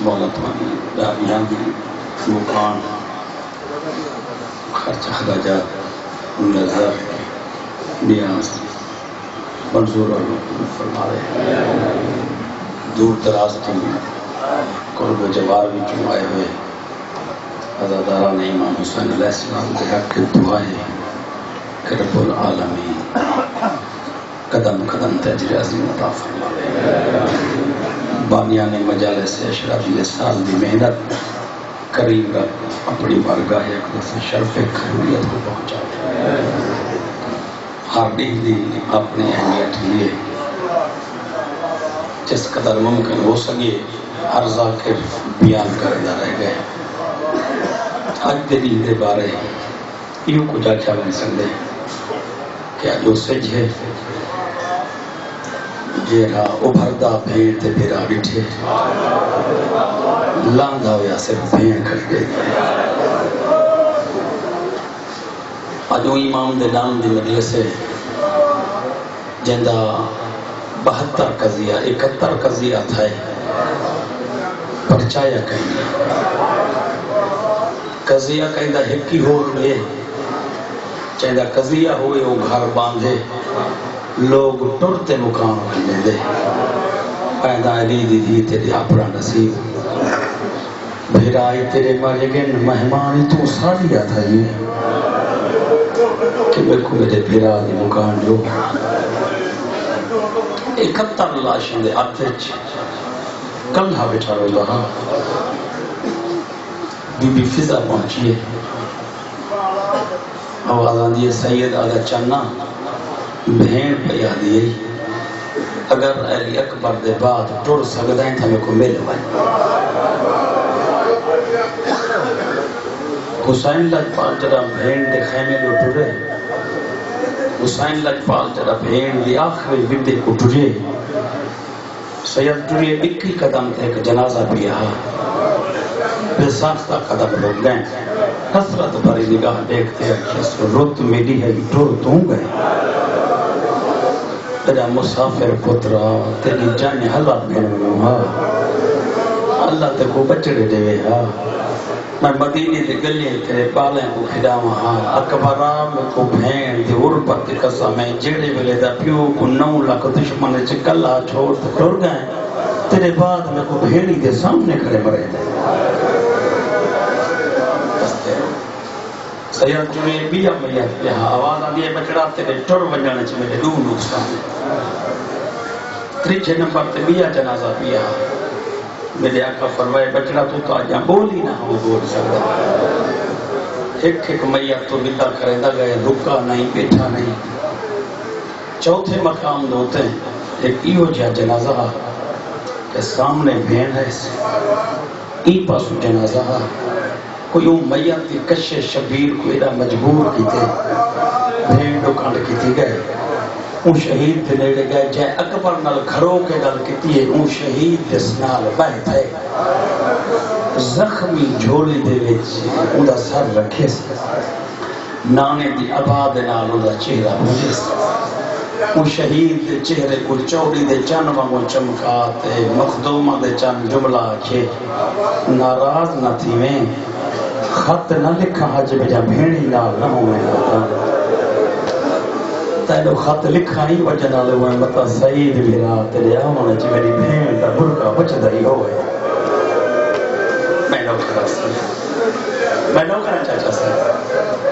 مولتوانی دامیان دی مکان خرچ اخراجات نظر نیاز منظور اور فرما رہے دور دراز تم قرب جوار بھی چوں آئے ہوئے عزاداران امام حسین علیہ السلام کے حق کی دعائیں کہ رب العالمین قدم قدم تجری عظیم عطا فرما رہے بانیان مجالس اشرافی سال دی محنت کریم رب اپنی بارگاہ اقدس شرف قبولیت کو پہنچا دے ہر دن دی اپنی اہمیت لیے جس قدر ممکن ہو سکے ہر ذاکر بیان کرنا رہ گئے آج دن دے بارے یوں کچھ آچھا بن سکتے کیا جو سج ہے جیرا ابھردہ بھیڑ تے بھیرا بٹھے لاندھا ہویا صرف بھیڑ کر دے آجو امام دے نام دی مجلس ہے جندہ 72 قضیہ 71 قضیہ تھا پرچایا کہیں قضیہ کہیں دا ہکی ہو رہے چاہیدہ قضیہ ہوئے وہ گھر باندھے لوگ ٹرتے مقام کرنے دے پیدا علی دی دی تیرے اپنا نصیب بھیرائی تیرے مجگن مہمانی تو ساڑیا تھا یہ کہ بالکل میرے بھیرا دی مکان جو 71 لاشن دے آتھچ کلھا بیٹھا رو رہا بی بی فضا پہنچیے آوازان دیئے سید آدھا چننا بھین پہ آدھیے اگر علی اکبر دے بعد ٹوڑ سکدائیں تھا میں کو مل ہوئے حسین لجپال جرہ بھین دے خیمے لو ٹوڑے حسین لجپال جرہ بھین دے آخری بندے کو ٹوڑے سید ٹوڑے 21 قدم تھے ایک جنازہ بھی آہا بے ساختہ قدم روک گئے حسرت بھری نگاہ دیکھتے ہیں کہ اس کو رت ملی ہے ٹوڑ دوں گئے تیرا مسافر پترا تیری جان حلا بھینو ہاں اللہ تے کو بچڑے دے وے ہاں میں مدینے دے گلے تیرے بالیں کو کھڑاواں ہاں اکبرام کو بھین دے غربت دی قسم ہے جیڑے ویلے دا پیو کو 9 لاکھ دشمن چ کلا چھوڑ تے ٹر گئے تیرے بعد میں کو بھیڑی دے سامنے کھڑے مرے دے سید جوئے بیا میت یہاں آواز آدھی ہے بچڑا تیرے ٹر ونجانے چھ میرے دو نقصان تریچے نمبر تے بیا جنازہ بیا میرے آقا فرمائے بچڑا تو آجاں بولی نہ ہو بول سکتا ایک میت تو بلا کرے دا گئے رکا نہیں بیٹھا نہیں چوتھے مقام دوتے ہیں ایک ایو جا جنازہ کہ سامنے بھین ہے ای پاسو جنازہ کوئی میت کی کش شبیر کو ایڈا مجبور کی تھے بھین ڈکانڈ کی تھی گئے اون شہید تھے نیڑے گئے جائے اکبر نال گھروں کے گل کی تھی اون شہید دس نال بہت ہے زخمی جھولی دے وچ اون دا سر رکھے سے نانے دی آباد نال اون دا چہرہ بھولے سے اون شہید دے چہرے کو چوڑی دے چن وانگو چمکاتے مخدومہ دے چن جملہ کھے ناراض نہ تھی میں خط نہ لکھا حج بجا بھیڑی نال نہ ہوئے نہ تینو خط لکھا ہی وجہ نال ہوئے مطا سعید میرا تیرے آمانے چی میری بھین دا برکا بچ دائی ہوئے میں نو کرا چاچا سے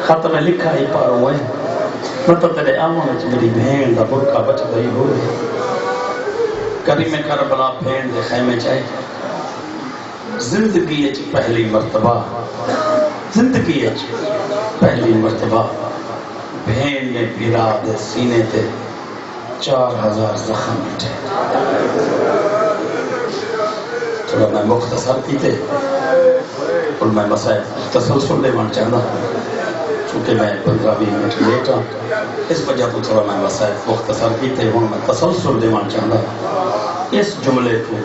خط میں لکھا ہی پار ہوئے مطا تیرے آمانے چی میری بھین دا برکا بچ دائی ہوئے کریم کربلا بھین دے خیمے چاہے زندگی ہے پہلی مرتبہ زندگی ہے پہلی مرتبہ بھین نے پیرا دے سینے تے 4000 زخم بیٹھے تھوڑا میں مختصر کی تھے اور میں مسائل تسلسل دے مان چاہنا چونکہ میں 15-20 منٹ لیٹ ہوں اس وجہ تو تھوڑا میں مسائل مختصر کی تھے ہوں میں تسلسل دے مان چاہنا اس جملے کو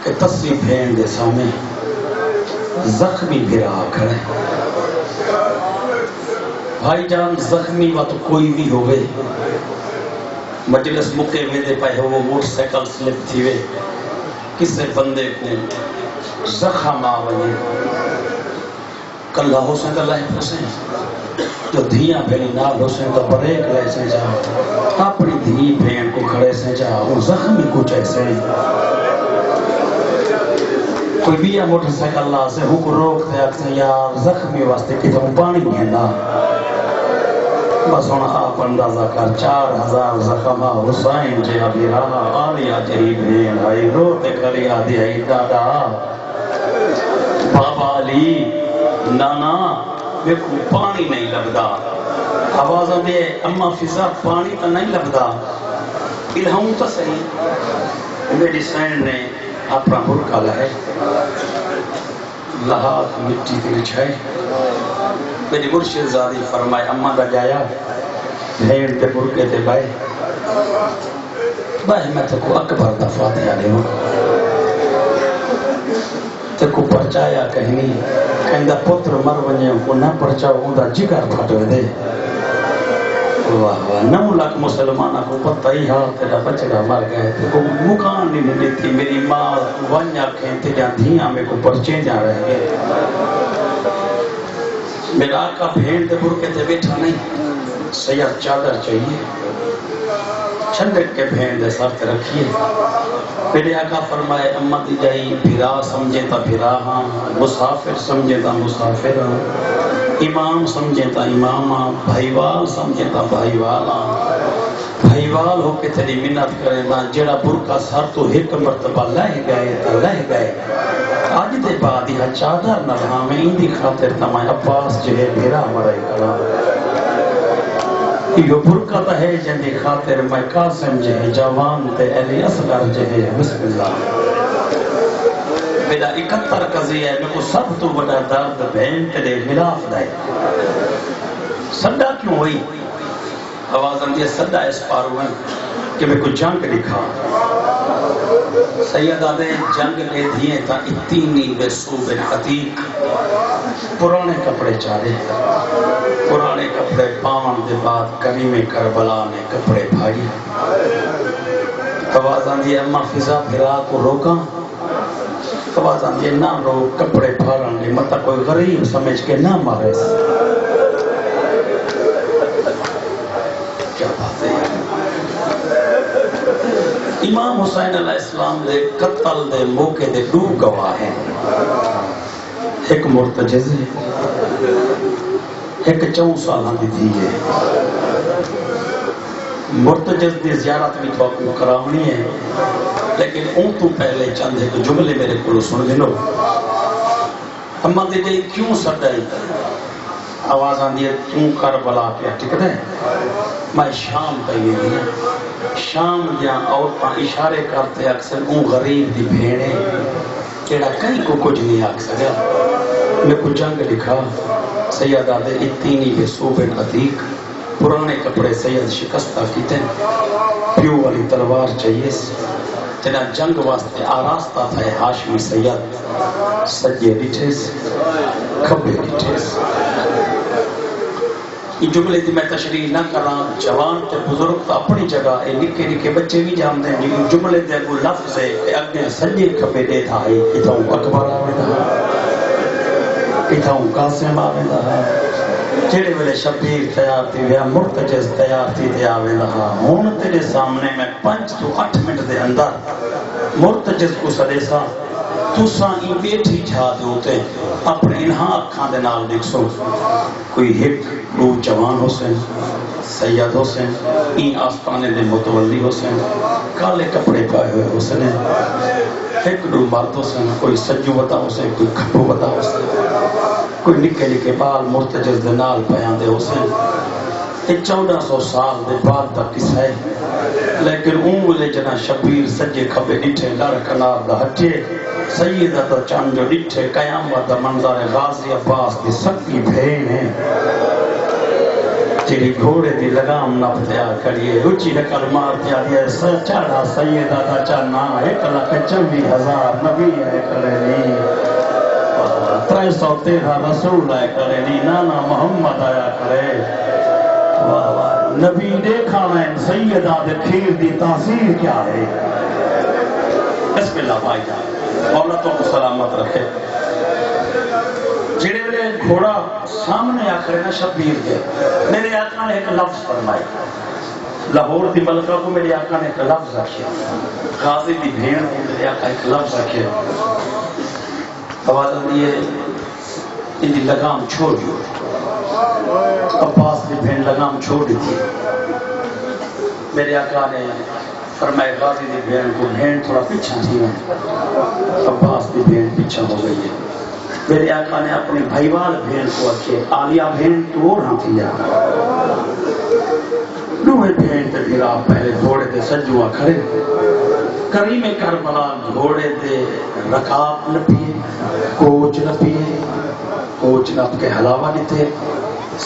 کہ تصوی بھین دے سامنے زخمی بھیرا کھڑے بھائی جان زخمی وقت کوئی بھی ہوئے مجلس مکے میں دے پائے ہو وہ موٹر سیکل سلپ تھی وے کسے بندے کو زخم آ وجے کلہ حسین اللہ حسین جو دھیاں بھیلی نال حسین تو بریک لے سے جا اپنی دھی بھین کو کھڑے سے جا وہ زخمی کچھ ایسے کوئی بیا موٹر سائیکل اللہ سے ہوں کو روک دے اکسے یار زخمی واسطے کی تو پانی ہے نا بس ہونا آپ اندازہ کر 4000 زخمہ حسین جے ابھی رہا آلیا جہی بھین آئی روتے کری آدھی آئی دادا بابا علی نانا میں کو پانی نہیں لگدا آوازہ دے اما فضا پانی تو نہیں لگدا الہوں تو صحیح میری سین نے اپنا برکا لہے لہات مٹی کے لچھائے میری مرشد زادی فرمائے اما دا جایا بھین تے برکے تے بائے میں تو کو اکبر دا فاتحہ لے ہوں تے کو پرچایا کہنی کہندہ پتر مر ونجے کو نہ پرچاو ہوں دا جگر پھٹوے دے واہ واہ 9 لاکھ مسلمانہ کو پتہ ہی ہاں تیرا بچڑا مر گئے تے کو مکان نہیں ملی تھی میری ماں ونجا کہنتے جان دھیاں میں کو پرچے جا رہ گئے میرا آقا بھین تے برکے تے بیٹھا نہیں سیاہ چادر چاہیے چھنڈک کے بھین دے سر تے رکھیے میرے آقا فرمائے اماں دی جائی بھرا سمجھے تا بھرا ہاں مسافر سمجھے تا مسافر ہاں امام سمجھے تا امام ہاں بھائیوال سمجھے تا بھائیوال ہاں بھائیوال ہو کے تیری منت کرے نا جڑا برکا سر تو ایک مرتبہ لہ گئے تا لہ گئے آج دے بعد یہ چادر نہ رہا میں اندی خاطر تمہیں عباس جہے بھیرا مرے کرا یہ برکت ہے جنی خاطر میں قاسم جہے جوان تے علی اصغر جہے بسم اللہ میرا 71 قضی ہے میں کو سب تو بڑا درد بہن تیرے ملاف دائے صدہ کیوں ہوئی آواز اندیہ صدہ اس پارو ہیں کہ میں کو جنگ لکھا سیدہ دے جنگ لے دیئے تا اتنی بے صوب عتیق پرانے کپڑے چارے پرانے کپڑے پاون دے بعد کریم کربلا نے کپڑے بھائی آوازاں دی اما فضا پھرا کو روکا آوازاں دی نہ رو کپڑے پھارن دی مطلب کوئی غریب سمجھ کے نہ مارے کیا بات ہے امام حسین علیہ السلام دے قتل دے موقع دے 2 گواہ ہیں ایک مرتجز ہے ایک 4 سالہ دی تھی ہے مرتجز دی زیارت بھی تو کو کرامنی ہے لیکن ان تو پہلے چند ایک جملے میرے کو سن لو اما دی جائی کیوں سڑائی آواز آندھی ہے توں کربلا کے ٹک دے میں شام پہ یہ دیا شام دیا عورتاں اشارے کرتے اکثر اون غریب دی بھیڑے کیڑا کہیں کو کچھ نہیں آکھ سکیا میں کو جنگ لکھا سیدہ دے اتنی بے صوب عتیق پرانے کپڑے سید شکستہ کیتے پیو والی تلوار چاہیے تیرا جنگ واسطے آراستہ تھا ہاشمی سید سجے ڈٹھیس کھبے ڈٹھیس یہ جملے دی میں تشریح نہ کراں جوان تے بزرگ تو اپنی جگہ اے نکے نکے بچے بھی جانتے ہیں یہ جملے دے کو لفظ ہے کہ اگے سجے کھبے دے تھا اتھاں اکبر آویندا اتھاں قاسم آویندا جڑے ویلے شبیر تیار تھی ویا مرتجز تیار تھی تے آویندا ہن تیرے سامنے میں 5 تو 8 منٹ دے اندر مرتجز کو سدے سا تساں ای بیٹھی جھا دوتے اپنے انہاں اکھاں دے نال دیکھو کوئی ایک 2 جوان حسین سید حسین این آستانے دے متولی حسین کالے کپڑے پائے ہوئے حسین ایک 2 مرد حسین کوئی سجو بتا حسین کوئی کھپو بتا حسین کوئی نکے نکے بال مرتجز دے نال پیاں دے حسین یہ 1400 سال دے بعد تک کس ہے لیکن اونگلے جنا شبیر سجے کھبے ڈٹھے لڑ کنار دا ہٹے سیدہ تا چاند جو ڈٹھے قیامت دا منظر غازی عباس دی سکی بھین ہے تیری گھوڑے دی لگام نہ پتیا کریے رچی نکل مار دیا دیا چاڑا سیدہ دا چانا 1,24,000 نبی ہے کرنی 313 رسول ہے کرنی نانا محمد آیا کرے نبی دیکھا میں سیدہ دے کھیر دی تاثیر کیا ہے بسم اللہ بھائی جان، مولا تو کو سلامت رکھے۔ جڑے ویلے گھوڑا سامنے آکھے نا شبیر دے، میرے آقا نے ایک لفظ فرمائے، لاہور دی ملکہ کو میرے آقا نے ایک لفظ رکھے، غازی دی بھیڑ کو میرے آقا ایک لفظ رکھے، آواز آتی ہے ان دی لگام چھوڑ دیو۔ عباس دی بھیڑ لگام چھوڑ دی تھی، میرے آقا نے فرمائے غازی دی بھیڑ کو بھیڑ تھوڑا پیچھا تھی، عباس دی بھیڑ پیچھا ہو گئی ہے۔ میرے آقا نے اپنی بھائیوال بھیڑ کو رکھے، آلیہ بھیڑ تو رہا تھی یا نوے بھیڑ تے پھر آپ پہلے گھوڑے تے سجوا کھڑے، کریم کربلا گھوڑے تے رکاب نپیے، کوچ نپیے، کوچ نپ کے حلاوہ دیتے،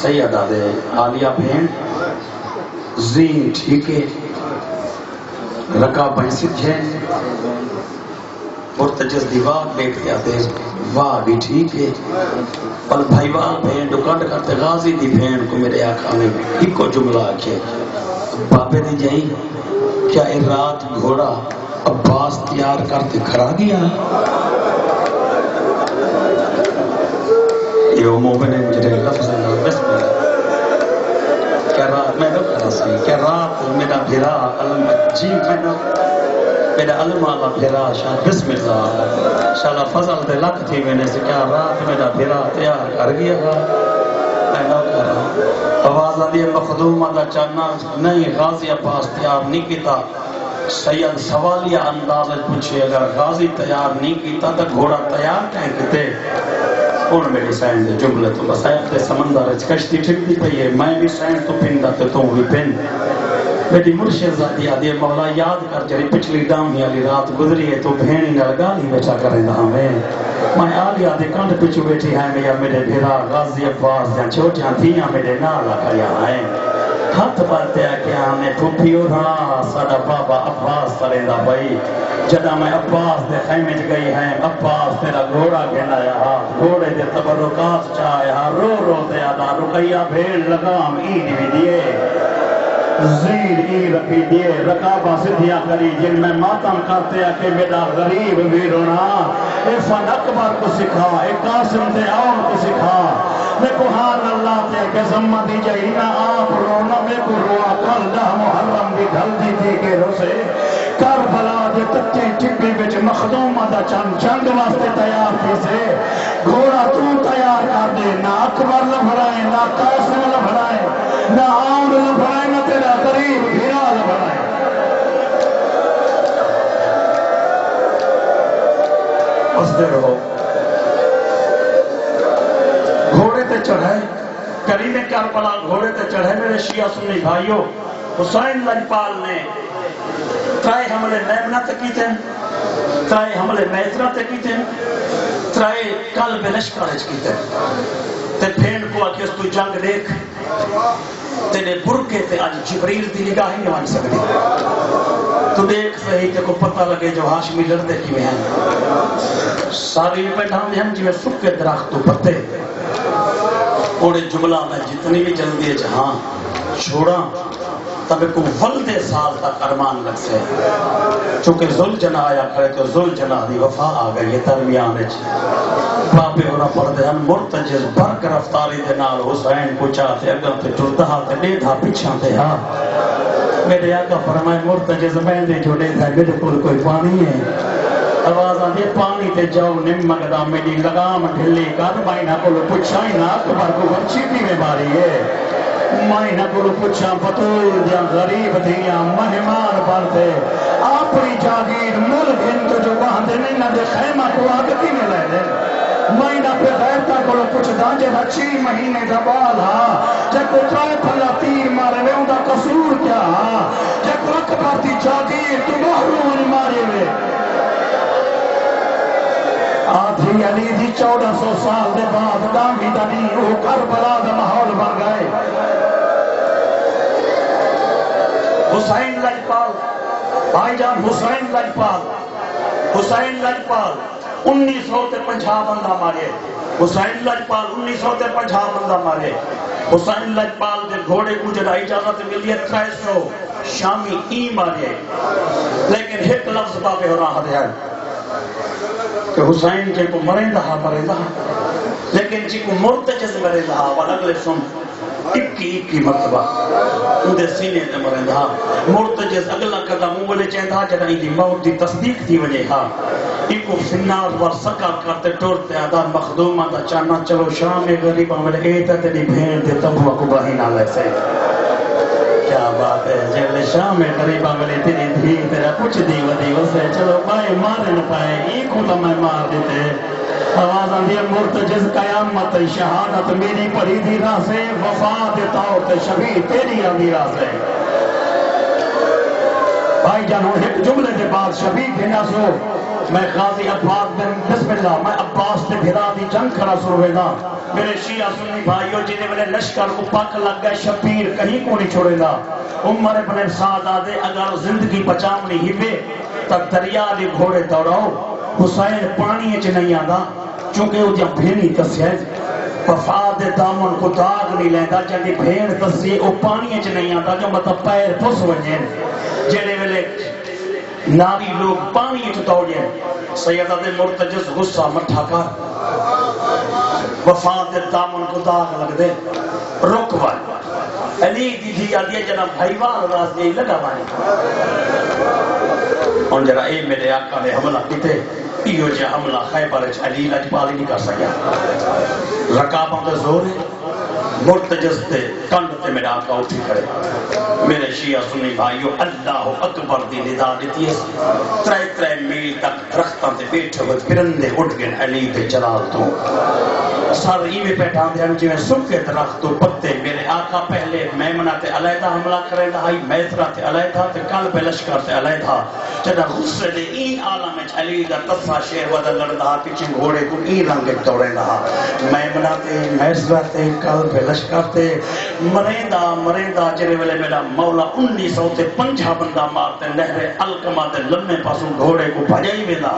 سیدہ دے آلیہ بھیڑ زین ٹھیکے، رکاب بھینسی جھین، مرتجز دیوار بیٹھے آتے واہ بھی ٹھیک ہے، پل بھائیوال بھین ڈکانڈ کرتے غازی دی بھین کو میرے آقا نے ایک کو جملہ آکے بابے دی جائی کیا اے رات گھوڑا عباس تیار کرتے کھڑا گیا؟ یہ مومن ہے مجھے لفظ ہے بسم اللہ، کیا رات میں نہ کھڑا سی، کیا رات میرا بھیرا علم جی میں نہ میرا علم آلہ بھیرا شاہ بسم اللہ شاہ فضل دے لکھ تھی میں نے سے کیا رات میرا بھیرا تیار کر گیا گا میں نہ کرا آواز آدھی مخدومہ دا چاہنا نہیں غازی عباس تیار نہیں کیتا، سید سوالیہ انداز پوچھے اگر غازی تیار نہیں کیتا تو گھوڑا تیار کہیں کتے اور میری سائن دے جملے تو بسائب دے سمندر کشتی ٹھک دی پئی ہے میں بھی سائن تو پن دا تو بھی پن میری مرشد زادی آدھی مولا یاد کر جری پچھلی ڈامی علی رات گزری ہے تو بھینی نلگالی بچا کریں دا میں آلی آدھی کانٹ پچھو بیٹھی ہیں یا میرے بھیرا غازی عباس یا چھوٹیاں تھیاں میرے نالا کھڑیا ہیں ہاتھ بارتے ہیں کہ ہمیں پھوپیو رہا ساڑا بابا عباس سرندہ بھائی جدہ میں عباس دے خیمج گئی ہیں عباس تیرا گھوڑا کہنا یا گھوڑے دے تبرکات چاہے رو رو دے آدھا رکیہ بھیڑ لگام اینی بھی دیئے زیر ای رکھی دیئے رکابہ سدھیاں کری جن میں ماتم کرتے ہیں کہ میرا غریب بھی رونا اے فن اکبر کو سکھا اے قاسم دے آن کو سکھا میں کو حال اللہ تے کہ زمہ دی جائی نہ آپ رونا میں کو روا کل دہ محرم بھی ڈھل دی تھی کہ روسے کربلا دے تتے ٹکڑی بچ مخدومہ دا چنگ واسطے تیار تھی سے گھوڑا تو تیار کر دے نہ اکبر لبھرائے نہ قاسم لبھرائے نہ آن لبھرائے نہ تیرا قریب بھیرا لبھرائے اس دے رہو گھوڑے تے چڑھائے کریم کربلا گھوڑے تے چڑھائے میرے شیعہ سنی بھائیوں حسین لجپال نے ترائے حملے میمنہ تے کیتے ہیں ترائے حملے میترہ تے کیتے ہیں ترائے قلب لشکرج کیتے ہیں تے پھینڈ کو آکے اس تو جنگ دیکھ تیرے برکے تے آج جبریل دی نگاہ ہی نہیں مان سکتی تو دیکھ صحیح تے کو پتہ لگے جو ہاشمی لڑتے کی میں ہیں ساری بھی بیٹھان دے ہم جو سکے درخت تو پتے اوڑے جملہ میں جتنی بھی جلدی ہے جہاں چھوڑا تب کو ولدے سال تک ارمان لگ سے چونکہ ذل جنہ آیا کھڑے تو ذل جنہ دی وفا آگئی یہ درمیان ہے باپے ہونا پڑھتے ہیں مرتجز برک رفتاری دے نال حسین کو چاہتے اگر تے جردہا تے ڈیدھا پیچھاں تے ہاں میرے آقا فرمائے مرتجز میں دے جو ڈیدھا میرے کوئی پانی ہے آواز آدھے پانی تے جاؤ نم مگدہ میری لگام ڈھلی کر مائنہ کو پچھائی نا اکبر کو ورچی بھی میں باری ہے مائنہ کو پچھا بطول دیا غریب دیا مہمان بارتے اپنی جاگیر ملک ہند جو باندھے نہیں نہ دے خیمہ کو آگتی میں لے دے مائنہ پہ غیرتا کو کچھ دانجے بچی مہینے دبال ہاں جب کو ترائے پھلا تیر مارے وے ان کا قصور کیا ہاں جب کو اکبر دی جاگیر تو محروم مارے وے آدھی علی دی 1400 سال دے بعد دانگی دنی وہ کربلا دا ماحول بن گئے حسین لجپال بھائی جان حسین لجپال 1950 بندہ مارے حسین لجپال 1950 بندہ مارے حسین لجپال دے گھوڑے کو جڑا اجازت ملی ہے 300 شامی ای مارے لیکن ایک لفظ اسباب ہو رہا ہے کہ حسین جے کو مریندا لیکن جی کو مرتجز مریندا والا اگلے سن اکی مرتبہ اندے سینے تے مریندا مرتجز اگلا قدم بولے چیندا جڑا دی موت دی تصدیق تھی وجہ ہا ایکو سنار ور سکا کرتے ٹورتے آدھا مخدومہ دا چانا چلو شام میں غریبہ ملے ایتا تیری بھین دے تبوا کو باہی نہ لے سے کیا بات ہے جب شام میں غریبہ ملے تیری دھی تیرا کچھ دی ودی اسے چلو بھائی مارے نہ پائے ایکو تو میں مار دیتے آواز آندھی مرتجز قیامت شہادت میری پڑھی دی راہ سے وفات طاوت شبیر تیری آندھی راہ سے بھائی جانو ایک جملے کے بعد شبیر کے ناسو میں غازی عباس بن بسم اللہ میں عباس تے بھرا دی جنگ کرا سروے دا میرے شیعہ سنی بھائیو جنہیں میرے لشکر کو پاک لگ گئے شبیر کہیں کو نہیں چھوڑے دا عمر بن سعد آدھے اگر زندگی بچامنی ہی بے تک دریا لی گھوڑے دوڑاؤ حسین پانی اچ نہیں آدھا چونکہ وہ جب بھینی تسی ہے وفاد دامن کو داغ نہیں لیندہ جب بھین تسی وہ پانی اچ نہیں آدھا جو مطلب پیر پھس ونجیں جنہیں میرے ناری لوگ پانی اچ دوڑیں سیدہ دے مرتجز غصہ مٹھا کر وفاد دامن کو داغ لگ دے رک وائی علی دی تھی آدھی جناب بھائیوان راز دے لگا مانی اور جرا اے میرے آقا نے حملہ کیتے ایو جا حملہ خیبر علی لجپالی نہیں کر سکیا رکابوں دے زور ہے مرتجز تے کنڈ تے میرے آقا اٹھی کھڑے میرے شیعہ سنی بھائیو اللہ اکبر دی ندا دیتی ہے ترے میل تک درختوں تے بیٹھے ہوئے پرندے اٹھ گئے علی تے جلال تو سر ایوے پیٹھان دے جو سکے درخت تو پتے میرے آقا پہلے میمنہ تے علیحدہ حملہ کرے دا ہی میسرہ تے علیحدہ تے قلب لشکر تے علیحدہ جدہ غصے دے این عالم علی دا تصا شیر ودہ لڑدہ پیچھے گھوڑے کو این رنگ دوڑے دا میمنہ تے میسرہ تے قلب لشکر تے مریندہ جرے والے میرا مولا 1905 بندہ مارتے نہر القمہ تے لمے پاسوں گھوڑے کو بھجائی میں دا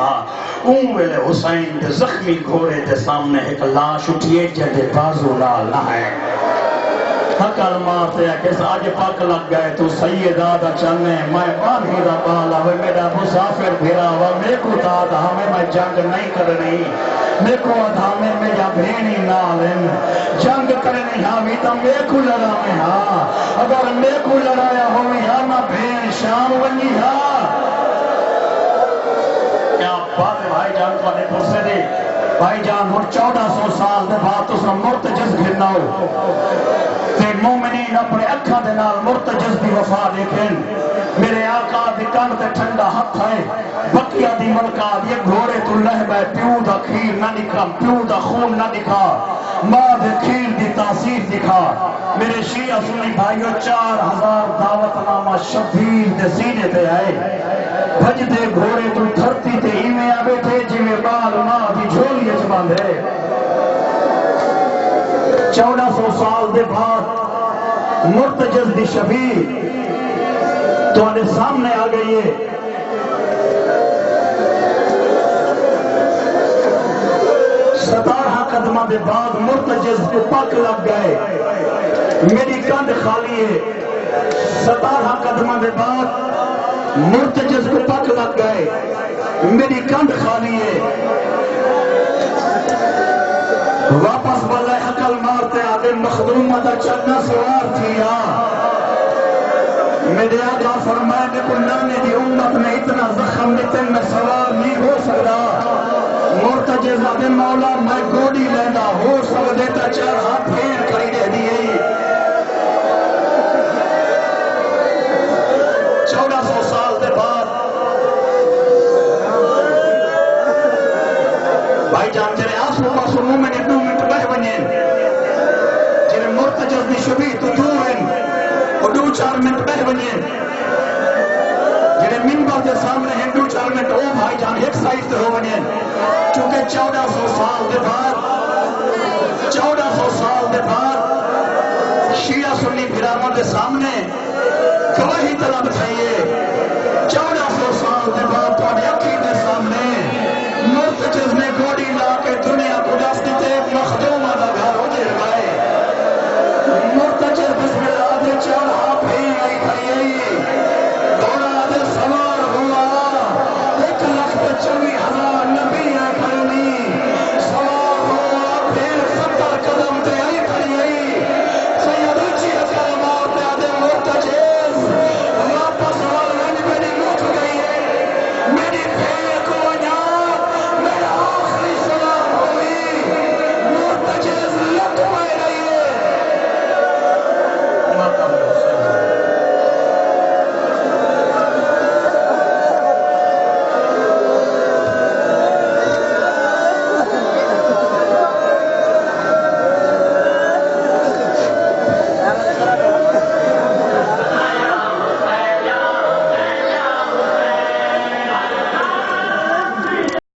اون ویلے حسین دے زخمی گھوڑے دے سامنے ایک لاش اٹھئے جدے بازو نال نہ ہے حقل مارتے ہیں کہ آج پاک لگ گئے تو سیدہ دا چنے میں بانی دا بالا ہوئے میرا مسافر بھیرا ہوا میرے کو دادا ہمیں میں جنگ نہیں کرنی میرے کو ادھامے میں یا بھینی نالن جنگ کرنی ہاں بھی تو میرے کو لڑا میں ہاں اگر میرے کو لڑایا ہوئی ہاں نہ بھین شام ونی ہاں کیا بات ہے بھائی جان کو نے پرسے دے بھائی جان ہر 1400 سال دے بعد اس نے مرتجز گھرنا ہو تے مومنین اپنے اکھا دے نال مرتجز دی وفا دیکھیں میرے آقا دی کان تے ٹھنڈا ہاتھ ہے بقیہ دی ملکہ دی گھوڑے تو لہبے پیو دا کھیر نہ نکھا پیو دا خون نہ دکھا ماں دے کھیر دی تاثیر دکھا میرے شیعہ سنی بھائیو 4000 دعوت نامہ شبیر دے سینے تے آئے بھج دے گھوڑے تو دھرتی تے ہی میں آبے تھے جی میں بال ماں دی جھولی اچ باندھے 1400 سال دے بعد مرتجز دی شبیر تو آنے سامنے آ گئی ہے 17 قدمہ دے بعد مرتجز کو پاک لگ گئے میری کند خالی ہے 17 قدمہ دے بعد مرتجز کو پاک لگ گئے میری کند خالی ہے واپس بلائے عقل مارتے آدھے مخدومہ دا چلنا سوار تھیا میرے آقا فرمائے میں کو نانے دی امت میں اتنا زخم لیتے میں سوار نہیں ہو سکتا مرتجز آدھے مولا میں گوڑی لینا ہو سکتا دیتا 4 ہاتھ پھیر کری دے دیئے 1400 سال دے بعد بھائی جان تیرے آسو پاسو مومن 2 منٹ بہ بنین جنہیں مرتجز دی شبی تو دورن وہ 2-4 منٹ بہ بنین جنہیں منبر دے سامنے ہیں 2-4 منٹ او بھائی جان ایک سائز تے ہو بنین چونکہ 1400 سال دے بعد 1400 سال دے بعد شیعہ سنی بھراموں دے سامنے گواہی طلب چاہیے 1400 سال دے بعد تو اکھی دے سامنے مرتجز نے گوڑی لا کے دنیا کو دستی تے مخدومہ دا گھر ہو دے گئے مرتجز بسم اللہ دے 4 ہاتھ بھی آئی کھڑی آئی گھوڑا دے سوار ہوا تجھے